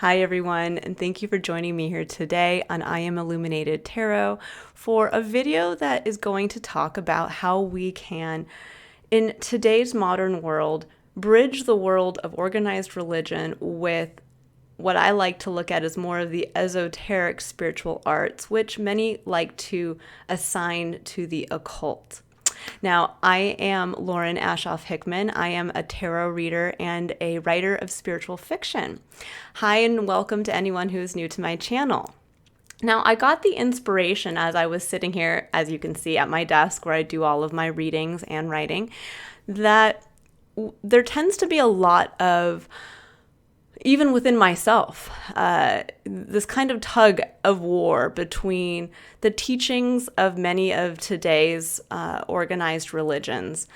Hi, everyone, and thank you for joining me here today on I Am Illuminated Tarot for a video that is going to talk about how we can, in today's modern world, bridge the world of organized religion with what I like to look at as more of the esoteric spiritual arts, which many like to assign to the occult. Now, I am Lauren Ashoff Hickman. I am a tarot reader and a writer of spiritual fiction. Hi, and welcome to anyone who is new to my channel. Now, I got the inspiration as I was sitting here, as you can see, at my desk where I do all of my readings and writing, that there tends to be a lot of, even within myself, this kind of tug of war between the teachings of many of today's organized religions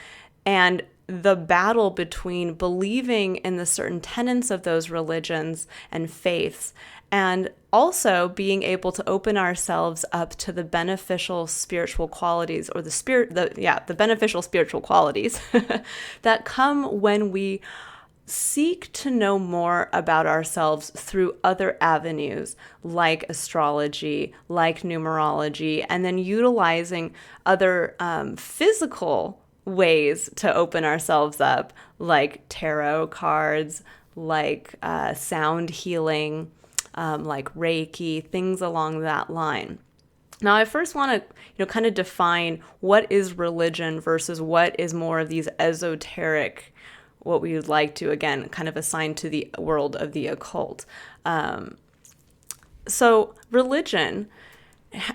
and the battle between believing in the certain tenets of those religions and faiths, and also being able to open ourselves up to the beneficial spiritual qualities, or the beneficial spiritual qualities that come when we seek to know more about ourselves through other avenues like astrology, like numerology, and then utilizing other physical ways to open ourselves up, like tarot cards, like sound healing, like Reiki, things along that line. Now, I first want to, kind of define what is religion versus what is more of these esoteric, what we would like to, again, kind of assign to the world of the occult. So religion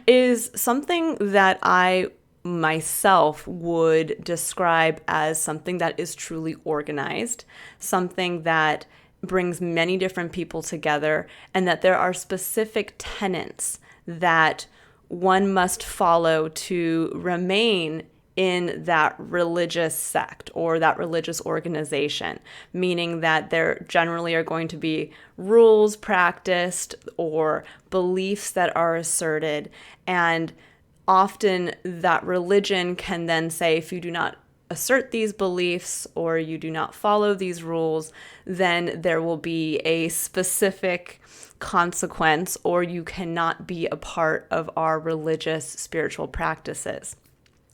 is something that I myself would describe as something that is truly organized, something that brings many different people together, and that there are specific tenets that one must follow to remain in that religious sect or that religious organization, meaning that there generally are going to be rules practiced or beliefs that are asserted. And often that religion can then say, if you do not assert these beliefs or you do not follow these rules, then there will be a specific consequence, or you cannot be a part of our religious spiritual practices.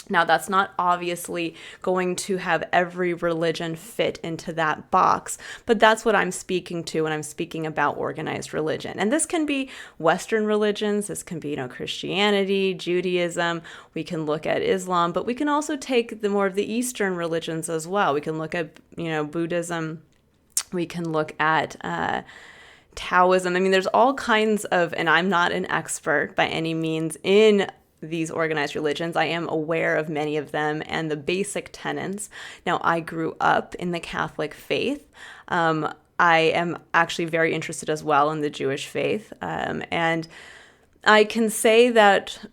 Now, that's not obviously going to have every religion fit into that box, but that's what I'm speaking to when I'm speaking about organized religion. And this can be Western religions, this can be, Christianity, Judaism, we can look at Islam, but we can also take the more of the Eastern religions as well. We can look at, Buddhism, we can look at Taoism. I mean, there's all kinds of, and I'm not an expert by any means in these organized religions. I am aware of many of them and the basic tenets. Now, I grew up in the Catholic faith. I am actually very interested as well in the Jewish faith. And I can say that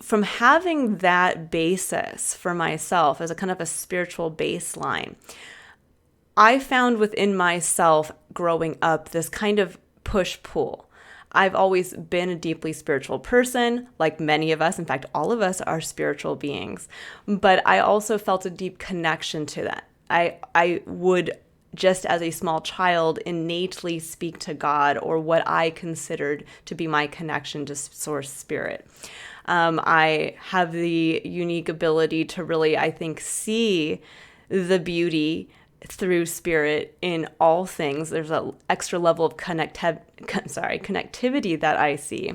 from having that basis for myself as a kind of a spiritual baseline, I found within myself growing up this kind of push-pull. I've always been a deeply spiritual person, like many of us. In fact, all of us are spiritual beings. But I also felt a deep connection to that. I would, just as a small child, innately speak to God, or what I considered to be my connection to source spirit. I have the unique ability to really, I think, see the beauty through spirit in all things. There's an extra level of connectivity that I see.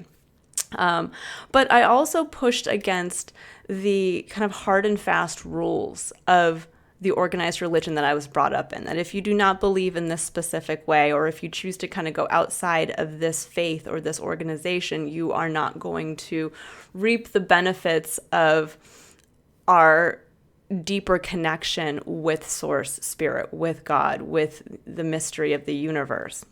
But I also pushed against the kind of hard and fast rules of the organized religion that I was brought up in, that if you do not believe in this specific way, or if you choose to kind of go outside of this faith or this organization, you are not going to reap the benefits of our deeper connection with source spirit, with God, with the mystery of the universe.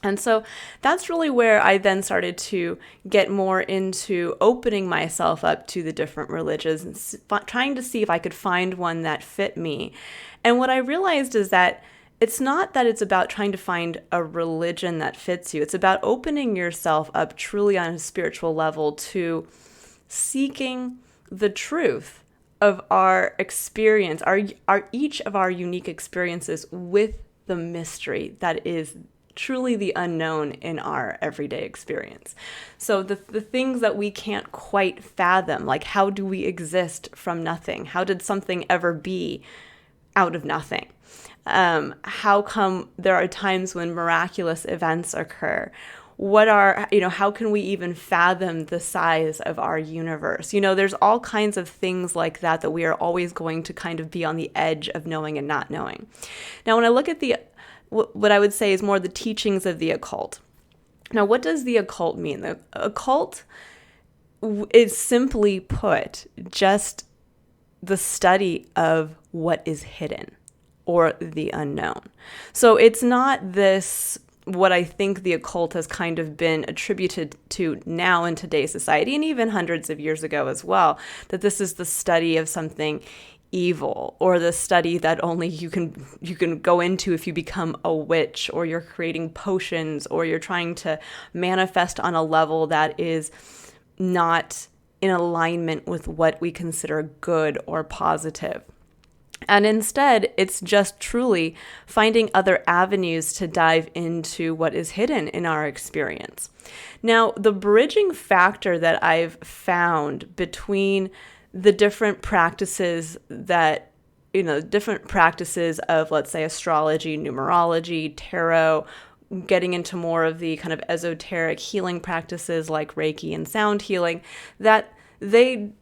And so that's really where I then started to get more into opening myself up to the different religions and trying to see if I could find one that fit me. And what I realized is that it's not that it's about trying to find a religion that fits you. It's about opening yourself up truly on a spiritual level to seeking the truth of our experience, our each of our unique experiences with the mystery that is truly the unknown in our everyday experience. So the things that we can't quite fathom, like how do we exist from nothing? How did something ever be out of nothing? How come there are times when miraculous events occur? How can we even fathom the size of our universe? There's all kinds of things like that we are always going to kind of be on the edge of knowing and not knowing. Now, when I look at what I would say is more the teachings of the occult. Now, what does the occult mean? The occult is simply put just the study of what is hidden or the unknown. So it's not this, what I think the occult has kind of been attributed to now in today's society, and even hundreds of years ago as well, that this is the study of something evil, or the study that only you can go into if you become a witch, or you're creating potions, or you're trying to manifest on a level that is not in alignment with what we consider good or positive. And instead, it's just truly finding other avenues to dive into what is hidden in our experience. Now, the bridging factor that I've found between the different practices of, let's say, astrology, numerology, tarot, getting into more of the kind of esoteric healing practices like Reiki and sound healing, that they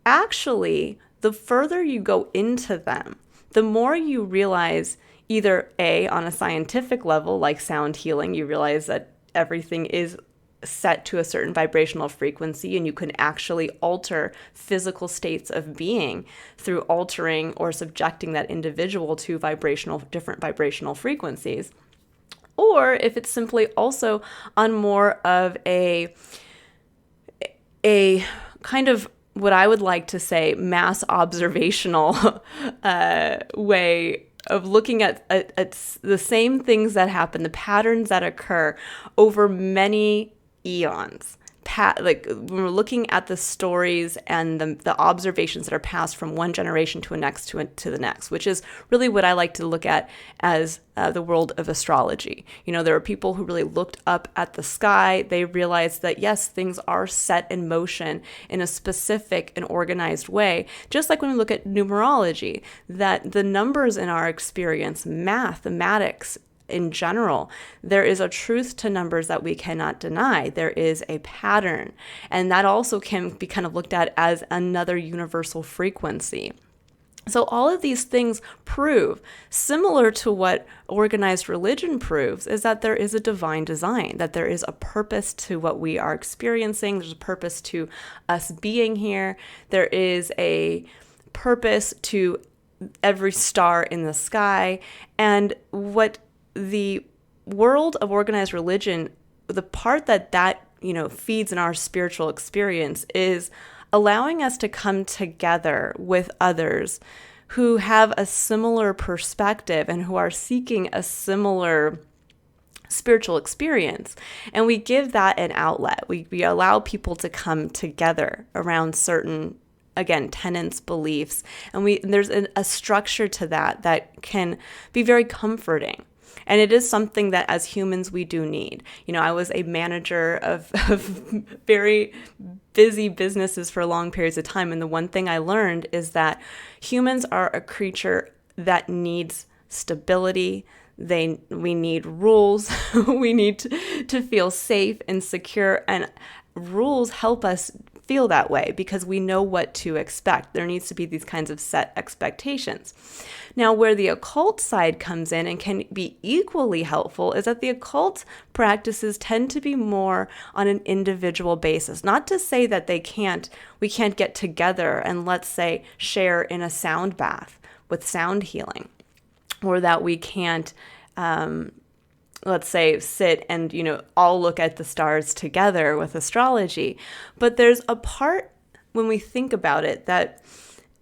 actually, the further you go into them, the more you realize, either A, on a scientific level, like sound healing, you realize that everything is set to a certain vibrational frequency, and you can actually alter physical states of being through altering or subjecting that individual to different vibrational frequencies. Or if it's simply also on more of a kind of, what I would like to say, mass observational way of looking at the same things that happen, the patterns that occur over many eons. Like when we're looking at the stories and the observations that are passed from one generation to the next, which is really what I like to look at as the world of astrology. There are people who really looked up at the sky. They realized that, yes, things are set in motion in a specific and organized way. Just like when we look at numerology, that the numbers in our experience, mathematics, in general, there is a truth to numbers that we cannot deny. There is a pattern, and that also can be kind of looked at as another universal frequency. So all of these things prove, similar to what organized religion proves, is that there is a divine design, that there is a purpose to what we are experiencing. There's a purpose to us being here. There is a purpose to every star in the sky. And what the world of organized religion, the part that feeds in our spiritual experience, is allowing us to come together with others who have a similar perspective and who are seeking a similar spiritual experience. And we give that an outlet. We allow people to come together around certain, again, tenets, beliefs, and there's a structure to that can be very comforting. And it is something that as humans we do need. I was a manager of very busy businesses for long periods of time. And the one thing I learned is that humans are a creature that needs stability. We need rules. We need to feel safe and secure. And rules help us feel that way because we know what to expect. There needs to be these kinds of set expectations. Now, where the occult side comes in and can be equally helpful is that the occult practices tend to be more on an individual basis. Not to say that we can't get together and, let's say, share in a sound bath with sound healing, or that we can't let's say, sit and, all look at the stars together with astrology. But there's a part, when we think about it, that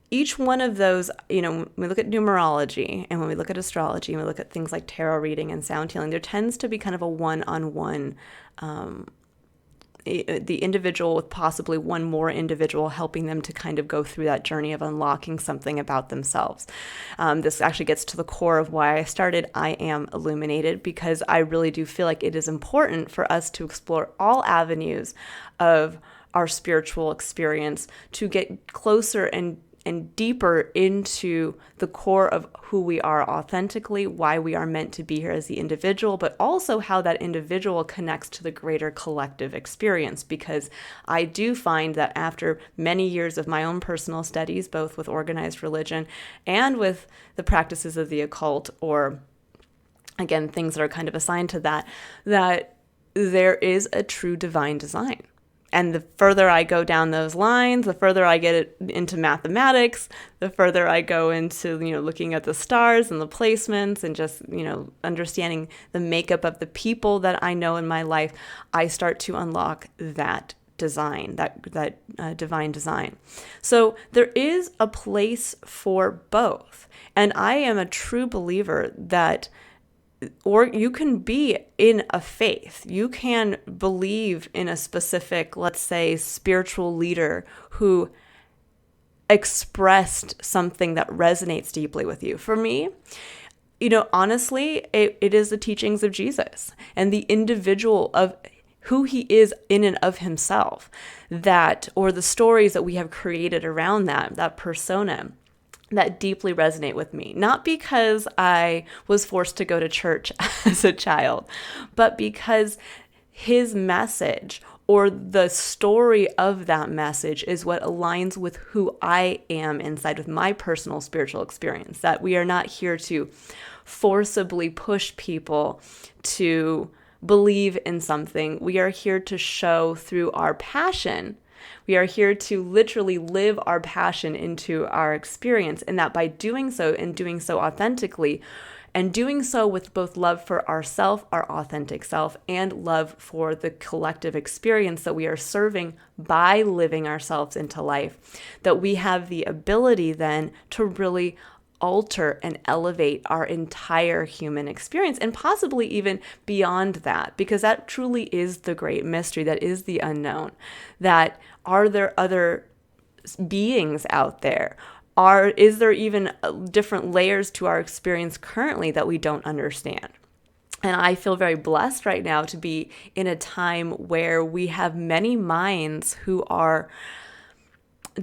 each one of those, when we look at numerology and when we look at astrology and we look at things like tarot reading and sound healing, there tends to be kind of a one-on-one the individual with possibly one more individual, helping them to kind of go through that journey of unlocking something about themselves. This actually gets to the core of why I started I Am Illuminated, because I really do feel like it is important for us to explore all avenues of our spiritual experience to get closer and deeper into the core of who we are authentically, why we are meant to be here as the individual, but also how that individual connects to the greater collective experience. Because I do find that after many years of my own personal studies, both with organized religion and with the practices of the occult, or again, things that are kind of assigned to that, that there is a true divine design. And the further I go down those lines, the further I get into mathematics, the further I go into, looking at the stars and the placements and just, understanding the makeup of the people that I know in my life, I start to unlock that design, that divine design. So there is a place for both. And I am a true believer that or you can be in a faith. You can believe in a specific, let's say, spiritual leader who expressed something that resonates deeply with you. For me, honestly, it is the teachings of Jesus and the individual of who he is in and of himself, or the stories that we have created around that persona, that deeply resonate with me. Not because I was forced to go to church as a child, but because his message or the story of that message is what aligns with who I am inside with my personal spiritual experience. That we are not here to forcibly push people to believe in something. We are here to show through our passion. We are here to literally live our passion into our experience, and that by doing so and doing so authentically, and doing so with both love for ourself, our authentic self, and love for the collective experience that we are serving by living ourselves into life, that we have the ability then to really alter and elevate our entire human experience, and possibly even beyond that, because that truly is the great mystery, that is the unknown. That are there other beings out there? Is there even different layers to our experience currently that we don't understand? And I feel very blessed right now to be in a time where we have many minds who are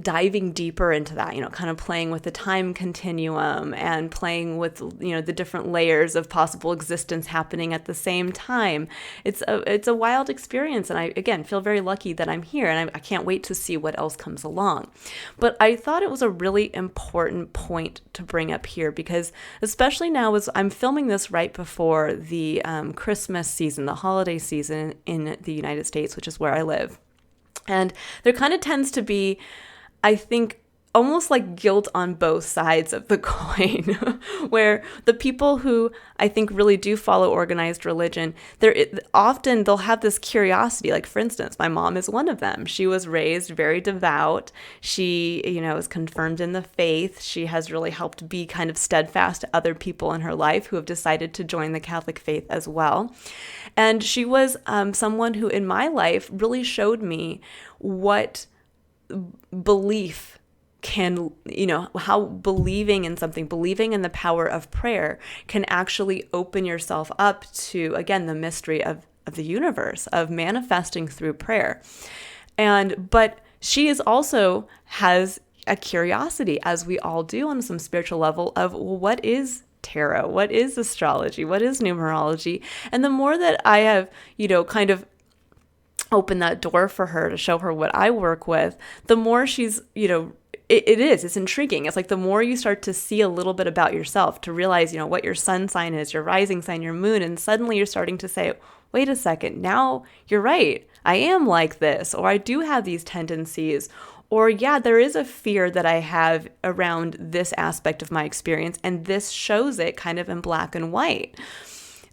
diving deeper into that, kind of playing with the time continuum and playing with, the different layers of possible existence happening at the same time. It's a wild experience. And I, again, feel very lucky that I'm here, and I can't wait to see what else comes along. But I thought it was a really important point to bring up here, because especially now, as I'm filming this right before the Christmas season, the holiday season in the United States, which is where I live. And there kind of tends to be, I think, almost like guilt on both sides of the coin, where the people who I think really do follow organized religion, they'll have this curiosity. Like, for instance, my mom is one of them. She was raised very devout. She, is confirmed in the faith. She has really helped be kind of steadfast to other people in her life who have decided to join the Catholic faith as well. And she was someone who in my life really showed me what belief can, how believing in something, believing in the power of prayer can actually open yourself up to, again, the mystery of the universe, of manifesting through prayer. But she also has a curiosity, as we all do on some spiritual level, of, well, what is tarot? What is astrology? What is numerology? And the more that I have, kind of open that door for her to show her what I work with, the more she's, it's intriguing. It's like the more you start to see a little bit about yourself, to realize, what your sun sign is, your rising sign, your moon, and suddenly you're starting to say, wait a second, now you're right. I am like this, or I do have these tendencies, or yeah, there is a fear that I have around this aspect of my experience, and this shows it kind of in black and white.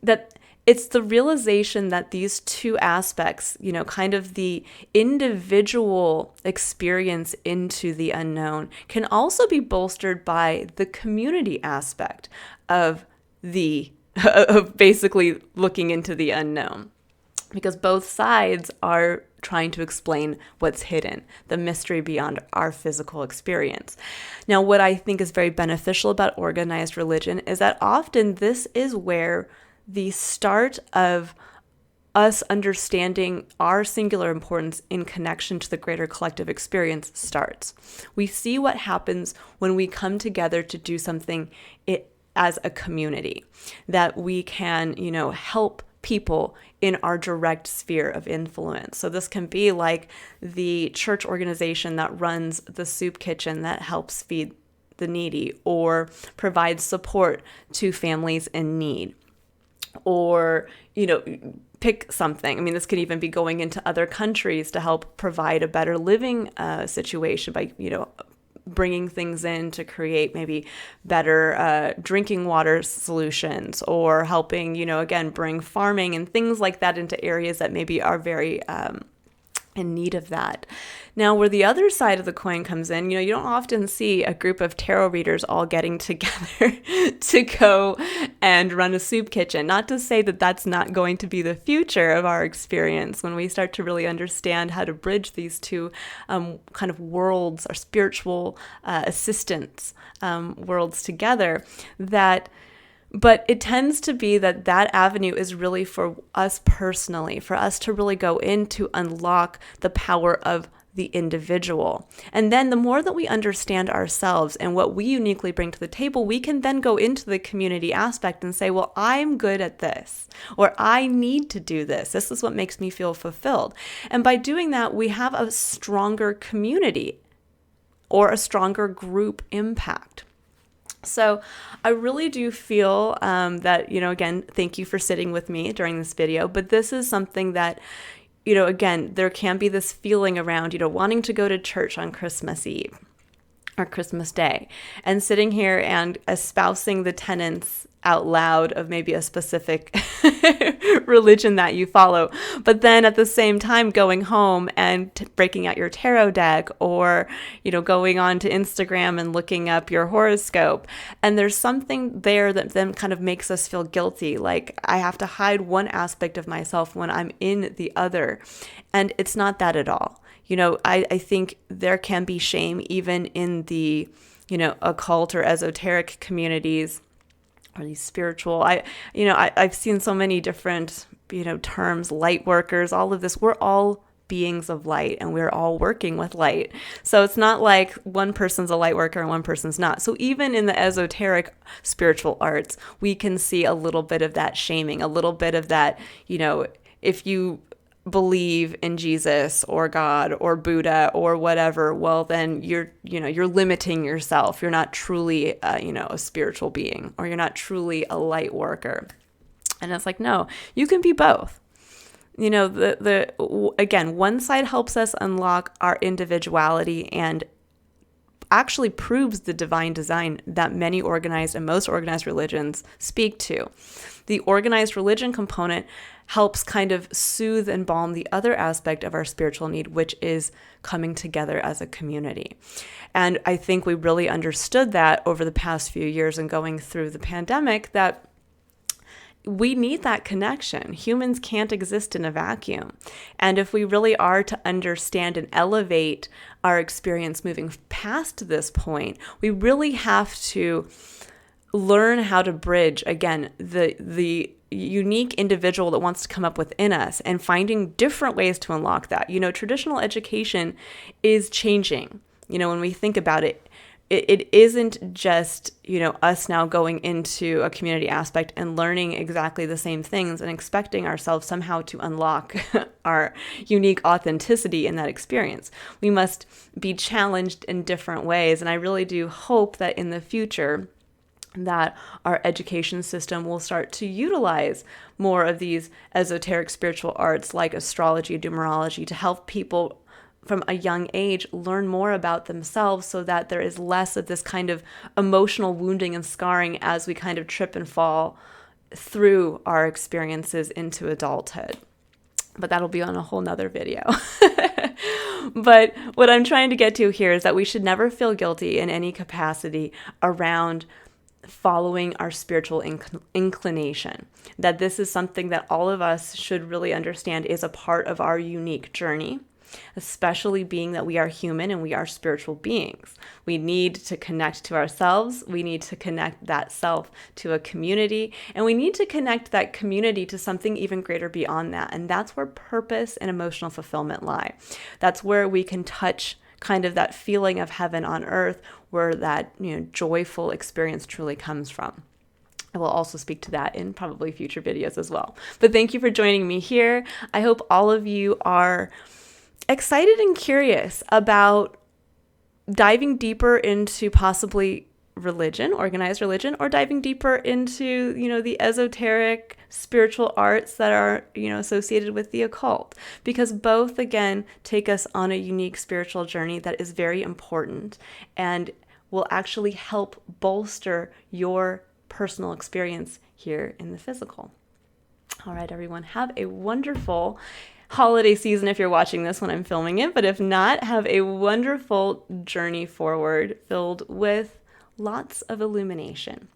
That it's the realization that these two aspects, kind of the individual experience into the unknown, can also be bolstered by the community aspect of of basically looking into the unknown. Because both sides are trying to explain what's hidden, the mystery beyond our physical experience. Now, what I think is very beneficial about organized religion is that often this is where the start of us understanding our singular importance in connection to the greater collective experience starts. We see what happens when we come together to do something as a community, that we can, help people in our direct sphere of influence. So this can be like the church organization that runs the soup kitchen that helps feed the needy or provides support to families in need. Or, pick something. I mean, this could even be going into other countries to help provide a better living situation by, bringing things in to create maybe better drinking water solutions, or helping, again, bring farming and things like that into areas that maybe are very in need of that. Now, where the other side of the coin comes in, you don't often see a group of tarot readers all getting together to go and run a soup kitchen. Not to say that that's not going to be the future of our experience when we start to really understand how to bridge these two kind of worlds, our spiritual assistance worlds together, but it tends to be that avenue is really for us personally, for us to really go in to unlock the power of the individual. And then the more that we understand ourselves and what we uniquely bring to the table, we can then go into the community aspect and say, well, I'm good at this, or I need to do this. This is what makes me feel fulfilled. And by doing that, we have a stronger community or a stronger group impact. So I really do feel that, again, thank you for sitting with me during this video, but this is something that, again, there can be this feeling around, wanting to go to church on Christmas Eve or Christmas Day and sitting here and espousing the tenets out loud of maybe a specific religion that you follow, but then at the same time going home and breaking out your tarot deck, or going on to Instagram and looking up your horoscope, and there's something there that then kind of makes us feel guilty, like I have to hide one aspect of myself when I'm in the other. And it's not that at all. I think there can be shame even in the occult or esoteric communities, or these spiritual, I've seen so many different, terms, light workers, all of this. We're all beings of light, and we're all working with light. So it's not like one person's a light worker and one person's not. So even in the esoteric spiritual arts, we can see a little bit of that shaming, a little bit of that, if you believe in Jesus or God or Buddha or whatever, well, then you're limiting yourself. You're not truly, a spiritual being, or you're not truly a light worker. And it's like, no, you can be both. Again, one side helps us unlock our individuality and actually proves the divine design that many organized and most organized religions speak to. The organized religion component helps kind of soothe and balm the other aspect of our spiritual need, which is coming together as a community. And I think we really understood that over the past few years and going through the pandemic, that we need that connection. Humans can't exist in a vacuum. And if we really are to understand and elevate our experience moving past this point, we really have to learn how to bridge, again, the unique individual that wants to come up within us, and finding different ways to unlock that. Traditional education is changing. When we think about it, it isn't just, us now going into a community aspect and learning exactly the same things and expecting ourselves somehow to unlock our unique authenticity in that experience. We must be challenged in different ways. And I really do hope that in the future, that our education system will start to utilize more of these esoteric spiritual arts like astrology, numerology, to help people from a young age learn more about themselves, so that there is less of this kind of emotional wounding and scarring as we kind of trip and fall through our experiences into adulthood. But that'll be on a whole nother video. But what I'm trying to get to here is that we should never feel guilty in any capacity around following our spiritual inclination. That this is something that all of us should really understand is a part of our unique journey, especially being that we are human and we are spiritual beings. We need to connect to ourselves. We need to connect that self to a community, and we need to connect that community to something even greater beyond that. And that's where purpose and emotional fulfillment lie. That's where we can touch kind of that feeling of heaven on earth, where that, joyful experience truly comes from. I will also speak to that in probably future videos as well. But thank you for joining me here. I hope all of you are excited and curious about diving deeper into possibly religion, organized religion, or diving deeper into, the esoteric spiritual arts that are, associated with the occult, because both, again, take us on a unique spiritual journey that is very important and will actually help bolster your personal experience here in the physical. All right, everyone, have a wonderful holiday season if you're watching this when I'm filming it, but if not, have a wonderful journey forward filled with lots of illumination.